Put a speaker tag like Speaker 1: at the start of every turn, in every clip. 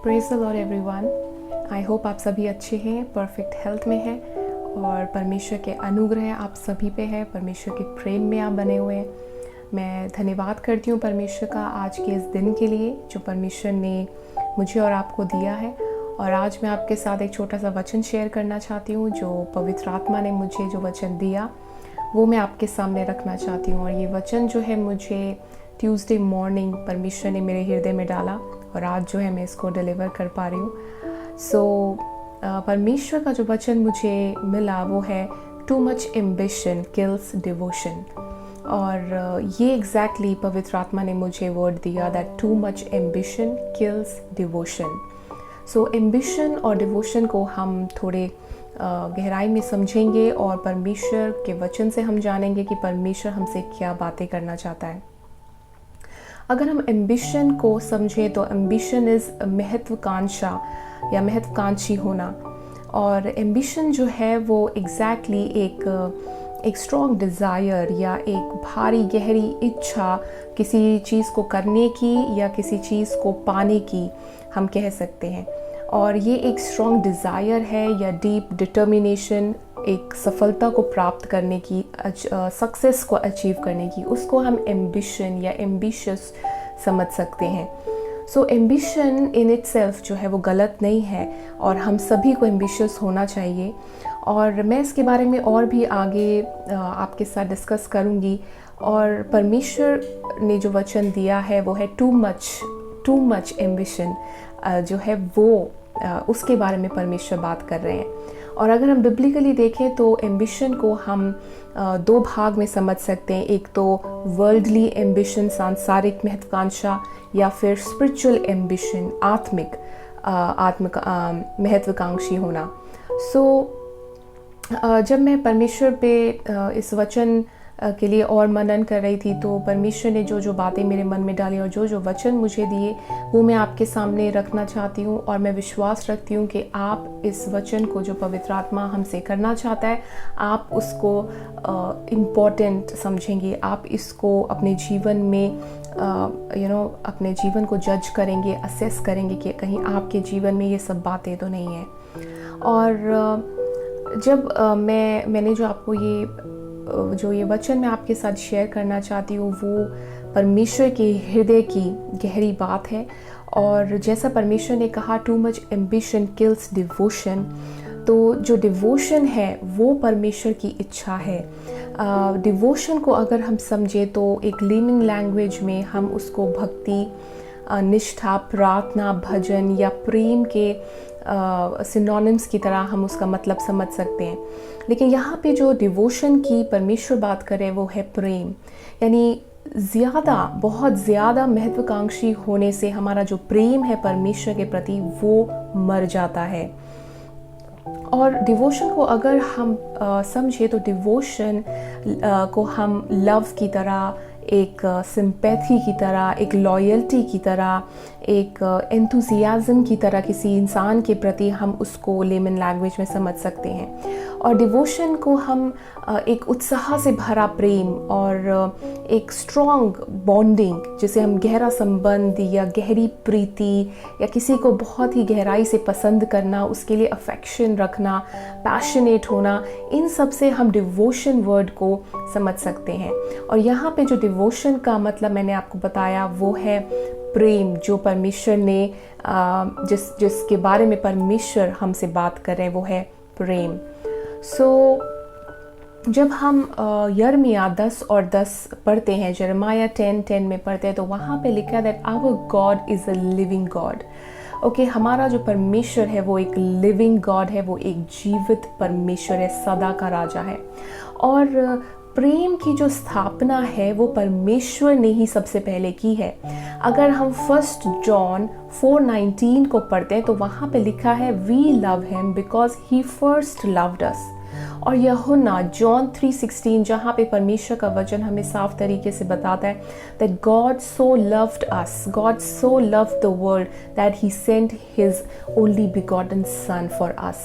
Speaker 1: Praise the Lord everyone. I hope आप सभी अच्छे हैं, परफेक्ट हेल्थ में हैं और परमेश्वर के अनुग्रह आप सभी पे है, परमेश्वर के प्रेम में आप बने हुए हैं। मैं धन्यवाद करती हूँ परमेश्वर का आज के इस दिन के लिए जो परमेश्वर ने मुझे और आपको दिया है। और आज मैं आपके साथ एक छोटा सा वचन शेयर करना चाहती हूँ जो पवित्र आत्मा ने मुझे जो वचन दिया वो मैं आपके सामने रखना चाहती हूँ। और ये वचन जो है मुझे ट्यूसडे मॉर्निंग परमेश्वर ने मेरे हृदय में डाला और आज जो है मैं इसको डिलीवर कर पा रही हूँ। परमेश्वर का जो वचन मुझे मिला वो है too much ambition kills devotion. और ये एग्जैक्टली पवित्र आत्मा ने मुझे वर्ड दिया that too much ambition kills devotion. So ambition और डिवोशन को हम थोड़े गहराई में समझेंगे और परमेश्वर के वचन से हम जानेंगे कि परमेश्वर हमसे क्या बातें करना चाहता है। अगर हम एम्बिशन को समझें तो एम्बिशन इज़ महत्वाकांक्षा या महत्वाकांक्षी होना। और एम्बिशन जो है वो एग्जैक्टली एक स्ट्रॉन्ग डिज़ायर या एक भारी गहरी इच्छा किसी चीज़ को करने की या किसी चीज़ को पाने की हम कह सकते हैं। और ये एक स्ट्रॉन्ग डिज़ायर है या डीप डिटर्मिनेशन, एक सफलता को प्राप्त करने की, सक्सेस को अचीव करने की, उसको हम एम्बिशन या एम्बिशियस समझ सकते हैं। सो एम्बिशन इन इटसेल्फ जो है वो गलत नहीं है और हम सभी को एम्बिशियस होना चाहिए। और मैं इसके बारे में और भी आगे आपके साथ डिस्कस करूँगी। और परमेश्वर ने जो वचन दिया है वो है टू मच एम्बिशन जो है वो उसके बारे में परमेश्वर बात कर रहे हैं। और अगर हम बिब्लिकली देखें तो एम्बिशन को हम दो भाग में समझ सकते हैं। एक तो वर्ल्डली एम्बिशन, सांसारिक महत्वाकांक्षा, या फिर स्पिरिचुअल एम्बिशन, आत्मिक महत्वाकांक्षी होना। जब मैं परमेश्वर पे इस वचन के लिए और मनन कर रही थी तो परमेश्वर ने जो बातें मेरे मन में डाली और जो वचन मुझे दिए वो मैं आपके सामने रखना चाहती हूँ। और मैं विश्वास रखती हूँ कि आप इस वचन को जो पवित्र आत्मा हमसे करना चाहता है आप उसको इम्पोर्टेंट समझेंगे, आप इसको अपने जीवन में अपने जीवन को जज करेंगे, असेस करेंगे कि कहीं आपके जीवन में ये सब बातें तो नहीं है। और जब मैंने जो आपको ये वचन मैं आपके साथ शेयर करना चाहती हूँ वो परमेश्वर के हृदय की गहरी बात है। और जैसा परमेश्वर ने कहा too much ambition kills devotion, तो जो डिवोशन है वो परमेश्वर की इच्छा है। डिवोशन को अगर हम समझे तो एक लिविंग लैंग्वेज में हम उसको भक्ति, निष्ठा, प्रार्थना, भजन या प्रेम के सिनोनिम्स की तरह हम उसका मतलब समझ सकते हैं। लेकिन यहाँ पे जो डिवोशन की परमेश्वर बात करे वो है प्रेम, यानी बहुत ज़्यादा महत्वाकांक्षी होने से हमारा जो प्रेम है परमेश्वर के प्रति वो मर जाता है। और डिवोशन को अगर हम समझे तो डिवोशन को हम लव की तरह, एक सिंपैथी की तरह, एक लॉयल्टी की तरह, एक एंथुसियाज्म की तरह किसी इंसान के प्रति हम उसको लेमन लैंग्वेज में समझ सकते हैं। और डिवोशन को हम एक उत्साह से भरा प्रेम और एक स्ट्रॉन्ग बॉन्डिंग, जिसे हम गहरा संबंध या गहरी प्रीति या किसी को बहुत ही गहराई से पसंद करना, उसके लिए अफेक्शन रखना, पैशनेट होना, इन सब से हम डिवोशन वर्ड को समझ सकते हैं। और यहाँ पे जो डिवोशन का मतलब मैंने आपको बताया वो है प्रेम, जो परमेश्वर ने जिसके बारे में परमेश्वर हमसे बात कर रहे हैं वो है प्रेम। जब हम यिर्मयाह 10 और 10 पढ़ते हैं, यिर्मयाह 10:10 में पढ़ते हैं तो वहाँ पे लिखा है that our God is a living God. Okay, हमारा जो परमेश्वर है वो एक लिविंग गॉड है, वो एक जीवित परमेश्वर है, सदा का राजा है। और प्रेम की जो स्थापना है वो परमेश्वर ने ही सबसे पहले की है। अगर हम 1 जॉन 4:19 को पढ़ते हैं तो वहाँ पे लिखा है we love him because he first loved us. और यूहन्ना जॉन 3:16 जहाँ पे परमेश्वर का वचन हमें साफ तरीके से बताता है that God so loved us, God so loved the world that he sent his only begotten son for us।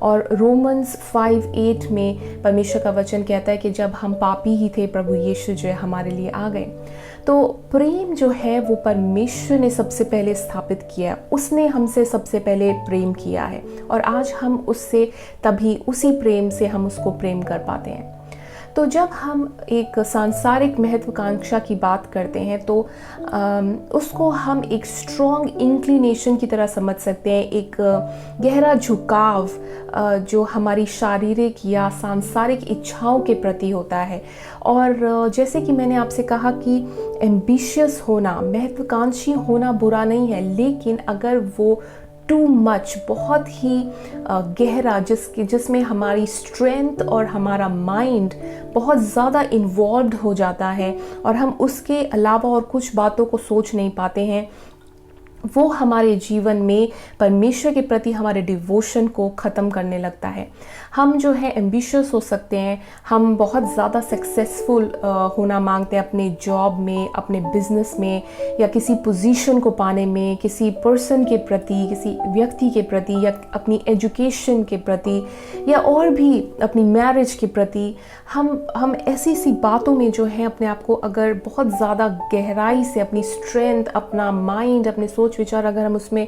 Speaker 1: और रोमन्स 5:8 में परमेश्वर का वचन कहता है कि जब हम पापी ही थे, प्रभु यीशु जो है हमारे लिए आ गए। तो प्रेम जो है वो परमेश्वर ने सबसे पहले स्थापित किया, उसने हमसे सबसे पहले प्रेम किया है और आज हम उससे तभी उसी प्रेम से हम उसको प्रेम कर पाते हैं। तो जब हम एक सांसारिक महत्वाकांक्षा की बात करते हैं तो उसको हम एक स्ट्रॉन्ग इंक्लिनेशन की तरह समझ सकते हैं, एक गहरा झुकाव जो हमारी शारीरिक या सांसारिक इच्छाओं के प्रति होता है। और जैसे कि मैंने आपसे कहा कि एम्बिशियस होना, महत्वाकांक्षी होना बुरा नहीं है, लेकिन अगर वो टू मच, बहुत ही गहरा, जिसमें हमारी स्ट्रेंथ और हमारा माइंड बहुत ज़्यादा इन्वॉल्व हो जाता है और हम उसके अलावा और कुछ बातों को सोच नहीं पाते हैं, वो हमारे जीवन में परमेश्वर के प्रति हमारे डिवोशन को ख़त्म करने लगता है। हम जो है एम्बिशियस हो सकते हैं, हम बहुत ज़्यादा सक्सेसफुल होना मांगते हैं अपने जॉब में, अपने बिजनेस में, या किसी पोजीशन को पाने में, किसी पर्सन के प्रति, किसी व्यक्ति के प्रति, या अपनी एजुकेशन के प्रति, या और भी अपनी मैरिज के प्रति। हम ऐसी सी बातों में जो है अपने आप को अगर बहुत ज़्यादा गहराई से अपनी स्ट्रेंथ, अपना माइंड, अपने सोच विचार अगर हम उसमें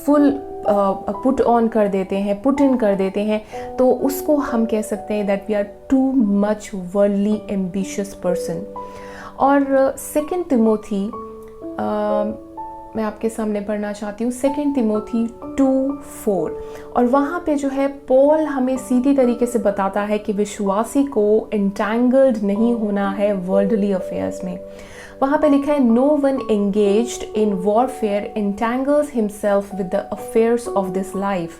Speaker 1: फुल पुट ऑन कर देते हैं, पुट इन कर देते हैं, तो उसको हम कह सकते हैं that we are too much worldly ambitious person. और सेकेंड तिमोथी मैं आपके सामने पढ़ना चाहती हूँ, सेकेंड तिमोथी 2:4। और वहाँ पे जो है पॉल हमें सीधी तरीके से बताता है कि विश्वासी को एंटैंगल्ड नहीं होना है वर्ल्डली अफेयर्स में। वहाँ पे लिखा है, no one engaged in warfare entangles himself with the affairs of this life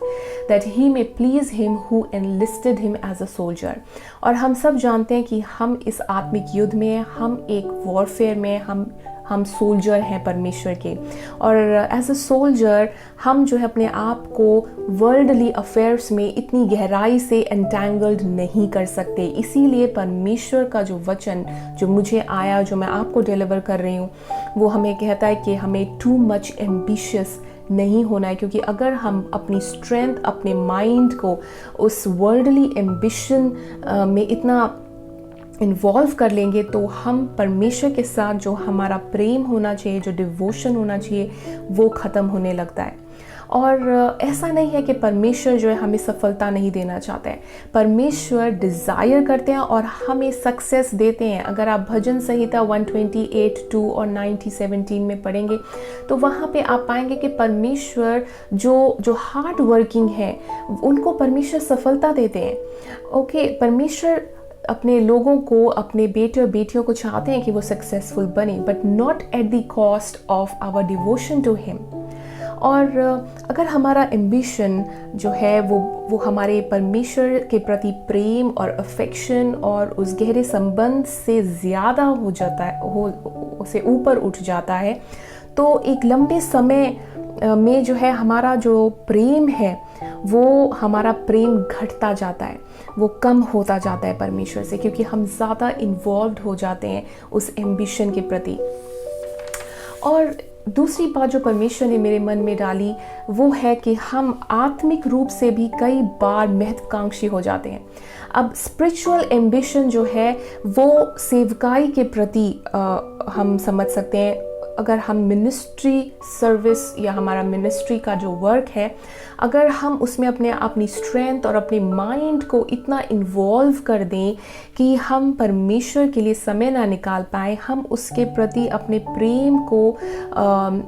Speaker 1: that he may please him who enlisted him as a soldier. और हम सब जानते हैं कि हम इस आत्मिक युद्ध में, हम एक वॉरफेयर में, हम सोल्जर हैं परमेश्वर के, और एज अ सोल्जर हम जो है अपने आप को वर्ल्डली अफेयर्स में इतनी गहराई से एंटैंगल्ड नहीं कर सकते। इसीलिए परमेश्वर का जो वचन जो मुझे आया, जो मैं आपको डिलीवर कर रही हूँ, वो हमें कहता है कि हमें टू मच एम्बिशियस नहीं होना है, क्योंकि अगर हम अपनी स्ट्रेंथ, अपने माइंड को उस वर्ल्डली एम्बिशन में इतना इन्वॉल्व कर लेंगे तो हम परमेश्वर के साथ जो हमारा प्रेम होना चाहिए, जो डिवोशन होना चाहिए, वो ख़त्म होने लगता है। और ऐसा नहीं है कि परमेश्वर जो है हमें सफलता नहीं देना चाहता है, परमेश्वर डिज़ायर करते हैं और हमें सक्सेस देते हैं। अगर आप भजन संहिता 128:2 और 90:17 में पढ़ेंगे तो वहाँ पे आप पाएंगे कि परमेश्वर जो हार्ड वर्किंग है उनको परमेश्वर सफलता देते हैं। ओके, परमेश्वर अपने लोगों को, अपने बेटे और बेटियों को चाहते हैं कि वो सक्सेसफुल बने, but not at the cost of our devotion to him. और अगर हमारा एम्बिशन जो है वो हमारे परमेश्वर के प्रति प्रेम और अफेक्शन और उस गहरे संबंध से ज़्यादा हो जाता है, उसे ऊपर उठ जाता है, तो एक लंबे समय में जो है हमारा जो प्रेम है वो हमारा प्रेम घटता जाता है, वो कम होता जाता है परमेश्वर से, क्योंकि हम ज़्यादा इन्वॉल्व हो जाते हैं उस एम्बिशन के प्रति। और दूसरी बात जो परमेश्वर ने मेरे मन में डाली वो है कि हम आत्मिक रूप से भी कई बार महत्वाकांक्षी हो जाते हैं। अब स्पिरिचुअल एम्बिशन जो है वो सेवकाई के प्रति हम समझ सकते हैं। अगर हम मिनिस्ट्री सर्विस या हमारा मिनिस्ट्री का जो वर्क है, अगर हम उसमें अपनी स्ट्रेंथ और अपने माइंड को इतना इन्वॉल्व कर दें कि हम परमेश्वर के लिए समय ना निकाल पाए, हम उसके प्रति अपने प्रेम को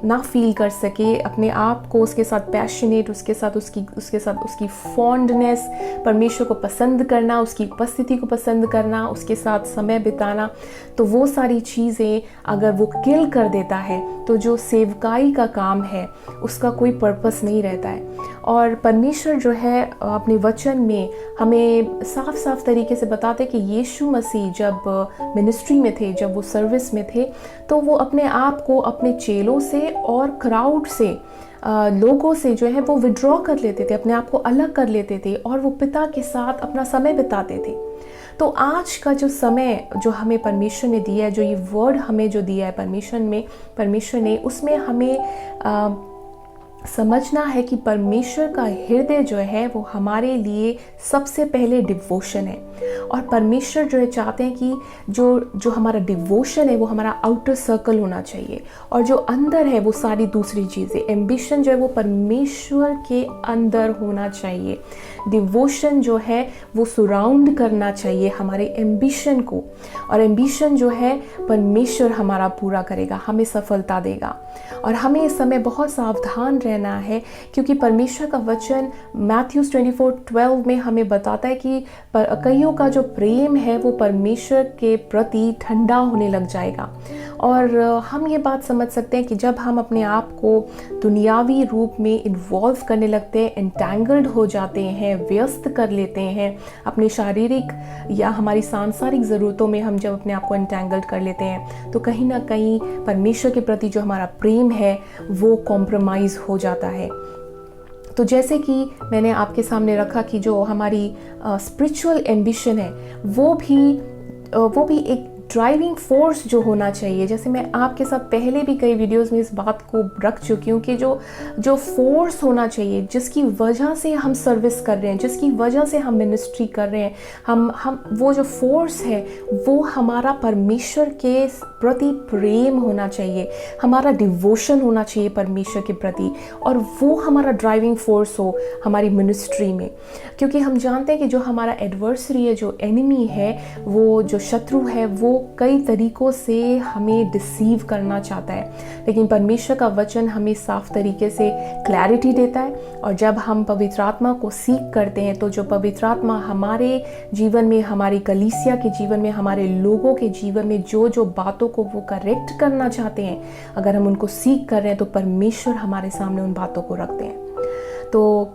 Speaker 1: ना फील कर सके, अपने आप को उसके साथ पैशनेट, उसके साथ उसकी फॉन्डनेस, परमेश्वर को पसंद करना, उसकी उपस्थिति को पसंद करना, उसके साथ समय बिताना, तो वो सारी चीज़ें अगर वो किल कर देता है तो जो सेवकाई का काम है उसका कोई पर्पस नहीं रहता है। और परमेश्वर जो है अपने वचन में हमें साफ साफ तरीके से बताते हैं कि यीशु मसीह जब मिनिस्ट्री में थे, जब वो सर्विस में थे, तो वो अपने आप को अपने चेलों से और क्राउड से, लोगों से जो है वो विड्रॉ कर लेते थे, अपने आप को अलग कर लेते थे और वो पिता के साथ अपना समय बिताते थे। तो आज का जो समय जो हमें परमेश्वर ने दिया है, जो ये वर्ड हमें जो दिया है परमेश्वर ने, उसमें हमें समझना है कि परमेश्वर का हृदय जो है वो हमारे लिए सबसे पहले डिवोशन है। और परमेश्वर जो है चाहते हैं कि जो हमारा डिवोशन है वो हमारा आउटर सर्कल होना चाहिए, और जो अंदर है वो सारी दूसरी चीज़ें, एम्बिशन जो है वो परमेश्वर के अंदर होना चाहिए। डिवोशन जो है वो सराउंड करना चाहिए हमारे एम्बिशन को, और एम्बिशन जो है परमेश्वर हमारा पूरा करेगा, हमें सफलता देगा। और हमें इस समय बहुत सावधान रहना है, क्योंकि परमेश्वर का वचन मैथ्यूज़ 24:12 में हमें बताता है कि कईयों का जो प्रेम है वो परमेश्वर के प्रति ठंडा होने लग जाएगा। और हम ये बात समझ सकते हैं कि जब हम अपने आप को दुनियावी रूप में इन्वॉल्व करने लगते हैं, एंटैंगल्ड हो जाते हैं, व्यस्त कर लेते हैं अपनी शारीरिक या हमारी सांसारिक ज़रूरतों में, हम जब अपने आप को एंटैंगल्ड कर लेते हैं तो कहीं ना कहीं परमेश्वर के प्रति जो हमारा प्रेम है वो कॉम्प्रोमाइज़ हो जाता है। तो जैसे कि मैंने आपके सामने रखा कि जो हमारी स्पिरिचुअल एम्बिशन है वो भी एक ड्राइविंग फोर्स जो होना चाहिए। जैसे मैं आपके साथ पहले भी कई वीडियोस में इस बात को रख चुकी हूँ कि जो फोर्स होना चाहिए, जिसकी वजह से हम सर्विस कर रहे हैं, जिसकी वजह से हम मिनिस्ट्री कर रहे हैं, हम वो जो फोर्स है वो हमारा परमेश्वर के प्रति प्रेम होना चाहिए, हमारा डिवोशन होना चाहिए परमेश्वर के प्रति, और वो हमारा ड्राइविंग फोर्स हो हमारी मिनिस्ट्री में। क्योंकि हम जानते हैं कि जो हमारा एडवर्सरी है, जो एनिमी है, वो जो शत्रु है, वो कई तरीकों से हमें डिसीव करना चाहता है, लेकिन परमेश्वर का वचन हमें साफ तरीके से क्लैरिटी देता है। और जब हम पवित्र आत्मा को सीख करते हैं तो जो पवित्र आत्मा हमारे जीवन में, हमारी कलीसिया के जीवन में, हमारे लोगों के जीवन में जो बातों को वो करेक्ट करना चाहते हैं, अगर हम उनको सीख कर रहे हैं तो परमेश्वर हमारे सामने उन बातों को रखते हैं। तो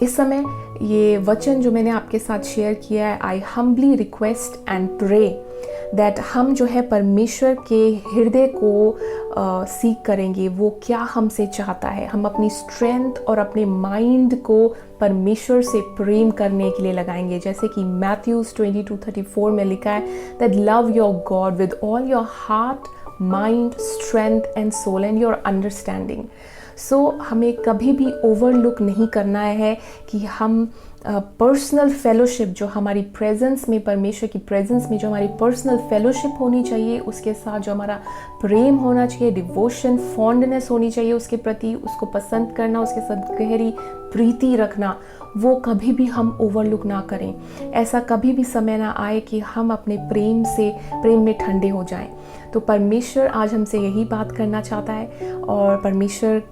Speaker 1: इस समय ये वचन जो मैंने आपके साथ शेयर किया है, I humbly request and pray that हम जो है परमेश्वर के हृदय को सीख करेंगे, वो क्या हमसे चाहता है। हम अपनी स्ट्रेंथ और अपने माइंड को परमेश्वर से प्रेम करने के लिए लगाएंगे, जैसे कि मैथ्यूज़ 22:34 में लिखा है that love your God with all your heart, mind, strength and soul and your understanding. So हमें कभी भी ओवरलुक नहीं करना है कि हम पर्सनल फेलोशिप, जो हमारी प्रेजेंस में, परमेश्वर की प्रेजेंस में जो हमारी पर्सनल फेलोशिप होनी चाहिए, उसके साथ जो हमारा प्रेम होना चाहिए, डिवोशन, फॉन्डनेस होनी चाहिए उसके प्रति, उसको पसंद करना, उसके साथ गहरी प्रीति रखना, वो कभी भी हम ओवरलुक ना करें। ऐसा कभी भी समय ना आए कि हम अपने प्रेम में ठंडे हो जाएं। तो परमेश्वर आज हमसे यही बात करना चाहता है, और परमेश्वर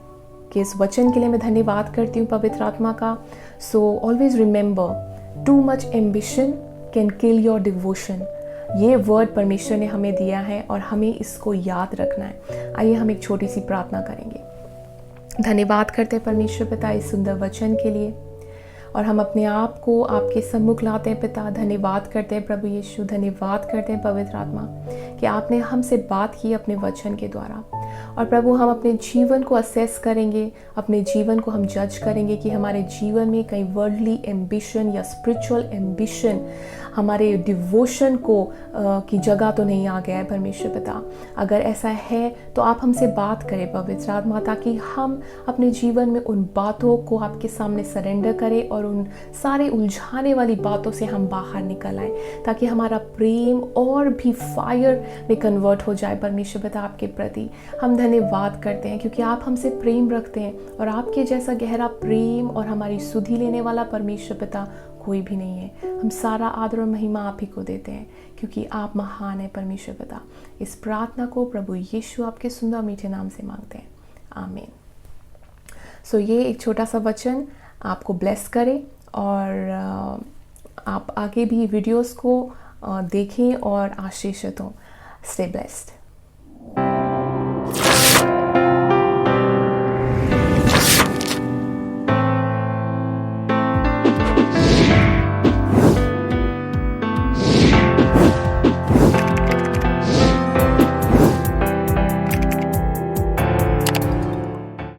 Speaker 1: के इस वचन के लिए मैं धन्यवाद करती हूँ पवित्र आत्मा का। So always remember, too much ambition can kill your devotion. ये वर्ड परमेश्वर ने हमें दिया है और हमें इसको याद रखना है। आइए हम एक छोटी सी प्रार्थना करेंगे। धन्यवाद करते हैं परमेश्वर पिता इस सुंदर वचन के लिए, और हम अपने आप को आपके सम्मुख लाते हैं पिता। धन्यवाद करते हैं प्रभु यीशु, धन्यवाद करते हैं पवित्र आत्मा कि आपने हमसे बात की अपने वचन के द्वारा। और प्रभु, हम अपने जीवन को असेस करेंगे, अपने जीवन को हम जज करेंगे कि हमारे जीवन में कहीं वर्ल्डली एम्बिशन या स्पिरिचुअल एम्बिशन हमारे डिवोशन को की जगह तो नहीं आ गया है परमेश्वर पिता। अगर ऐसा है तो आप हमसे बात करें पवित्र आत्मा, ताकि हम अपने जीवन में उन बातों को आपके सामने सरेंडर करें और उन सारे उलझाने वाली बातों से हम बाहर निकल आए, ताकि हमारा प्रेम और भी फायर में कन्वर्ट हो जाए परमेश्वर पिता आपके प्रति। हम धन्यवाद करते हैं क्योंकि आप हमसे प्रेम रखते हैं, और आपके जैसा गहरा प्रेम और हमारी सुधि लेने वाला परमेश्वर पिता कोई भी नहीं है। हम सारा आदर और महिमा आप ही को देते हैं क्योंकि आप महान है परमेश्वर पिता। इस प्रार्थना को प्रभु यीशु आपके सुंदर मीठे नाम से मांगते हैं, आमीन। सो ये एक छोटा सा वचन आपको ब्लेस करे, और आप आगे भी वीडियोस को देखें और आशीषित हों। Stay blessed.